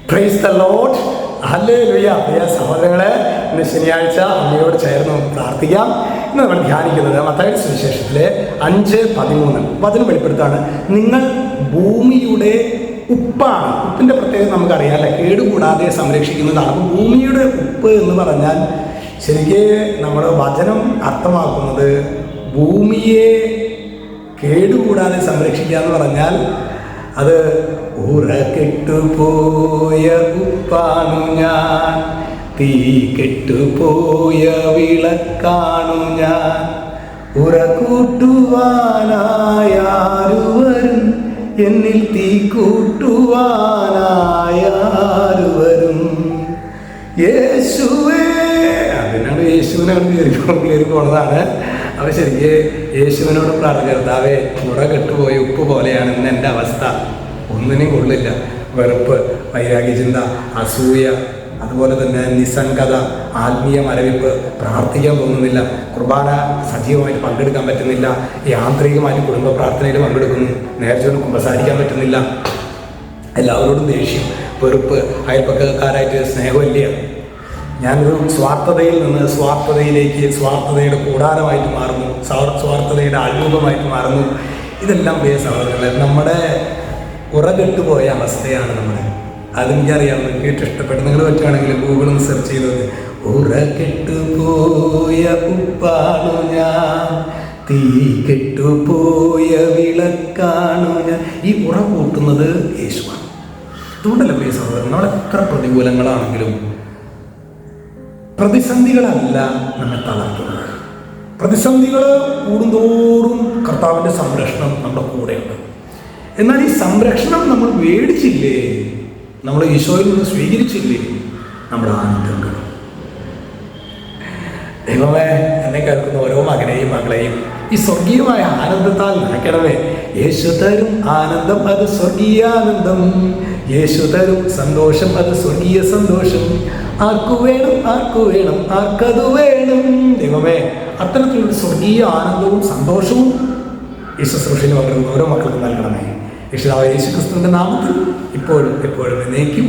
Praise the Lord. Hallelujah. പ്രിയ സഹോദരങ്ങളെ, ഇന്ന് ശനിയാഴ്ച അമ്മയോട് ചേർന്ന് പ്രാർത്ഥിക്കാം. ഇന്ന് നമ്മൾ ധ്യാനിക്കുന്നത് മത്തായിയുടെ സുവിശേഷത്തിലെ 5:13 വചനം വെളിപ്പെടുത്താണ്. നിങ്ങൾ ഭൂമിയുടെ ഉപ്പാണ്. ഉപ്പിൻ്റെ പ്രത്യേകത നമുക്കറിയാം അല്ലേ, കേടുകൂടാതെ സംരക്ഷിക്കുന്നതാണ്. അപ്പോൾ ഭൂമിയുടെ ഉപ്പ് എന്ന് പറഞ്ഞാൽ ശരിക്ക് നമ്മുടെ വചനം അർത്ഥമാക്കുന്നത് ഭൂമിയെ കേടുകൂടാതെ സംരക്ഷിക്കുക എന്ന് പറഞ്ഞാൽ അത് ഉറകെട്ടുപോയ ഉപ്പാണു ഞാൻ, തീ കെട്ടുപോയ വിളക്കാണു ഞാൻ, ഉറകൂട്ടുവാനായാരുവരും എന്നിൽ തീ കൂട്ടുവാനായാരുവരും. യേശുവേ, അതിനാണ് യേശുവിനെ കയറി പോണതാണ്. അവ ശരിക്ക് യേശുവിനോട് പ്രാർത്ഥിക്കർത്താവേ, മുറ കെട്ടുപോയ ഉപ്പ് പോലെയാണ് ഇന്ന് എൻ്റെ അവസ്ഥ. ഒന്നിനും കൊള്ളില്ല. വെറുപ്പ്, വൈരാഗ്യചിന്ത, അസൂയ, അതുപോലെ തന്നെ നിസ്സംഗത, ആത്മീയ മരവിപ്പ്, പ്രാർത്ഥിക്കാൻ തോന്നുന്നില്ല, കുർബാന സജീവമായിട്ട് പങ്കെടുക്കാൻ പറ്റുന്നില്ല, യാന്ത്രികമായിട്ട് കുടുംബ പ്രാർത്ഥനയിൽ പങ്കെടുക്കുന്നു, നേർച്ചയോട് കുമ്പസാരിക്കാൻ പറ്റുന്നില്ല, എല്ലാവരോടും ദേഷ്യം, വെറുപ്പ്, അയൽപ്പക്കാരായിട്ട് സ്നേഹമില്ല. ഞാനൊരു സ്വാർത്ഥതയിൽ നിന്ന് സ്വാർത്ഥതയിലേക്ക്, സ്വാർത്ഥതയുടെ കൂടാരമായിട്ട് മാറുന്നു, സ്വാർത്ഥതയുടെ അരൂപമായിട്ട് മാറുന്നു. ഇതെല്ലാം പ്രിയ സഹോദരങ്ങളെ, നമ്മുടെ ഉറകെട്ടുപോയ അവസ്ഥയാണ് നമ്മുടെ. അതെനിക്കറിയാം, കേട്ട് ഇഷ്ടപ്പെട്ടു. നിങ്ങൾ പറ്റുകയാണെങ്കിൽ ഗൂഗിളിൽ സെർച്ച് ചെയ്തത് ഉറകെട്ടുപോയ ഉപ്പാണു ഞാൻ, തീ കെട്ടുപോയ വിളക്കാണു ഞാൻ. ഈ ഉറ കൂട്ടുന്നത് യേശുവാണ്. അതുകൊണ്ടല്ല പ്രിയ സഹോദരൻ, നമ്മളെത്ര പ്രതികൂലങ്ങളാണെങ്കിലും പ്രതിസന്ധികളല്ല നമ്മെ തളർത്തുന്നത്. പ്രതിസന്ധികൾ കൂടുന്തോറും കർത്താവിൻ്റെ സംരക്ഷണം നമ്മുടെ കൂടെയുണ്ട്. എന്നാൽ ഈ സംരക്ഷണം നമ്മൾ മേടിച്ചില്ലേ, നമ്മൾ ഈശോയിൽ നിന്ന് സ്വീകരിച്ചില്ലേ, നമ്മുടെ ആനന്ദം കാണും. ദൈവമേ, എന്നെ കേൾക്കുന്ന ഓരോ മകനെയും മകളെയും ഈ സ്വർഗീയമായ ആനന്ദത്താൽ നിറയ്ക്കണമേ. യേശു തരും ആനന്ദം, അത് സ്വർഗീയാനന്ദം. യേശു തരും സന്തോഷം, അത് സ്വർഗീയ സന്തോഷം. ആർക്കു വേണം, ആർക്കു വേണം, ആർക്കത് വേണം. ദൈവമേ, അത്തരത്തിലുള്ള സ്വർഗീയ ആനന്ദവും സന്തോഷവും ഈ ശുശ്രൂഷയിൽ പങ്കെടുക്കുന്ന ഓരോ മക്കൾക്കും നൽകണമേ. യേശുക്രിസ്തുവിന്റെ നാമത്തിൽ ഇപ്പോഴും എപ്പോഴും എന്നേക്കും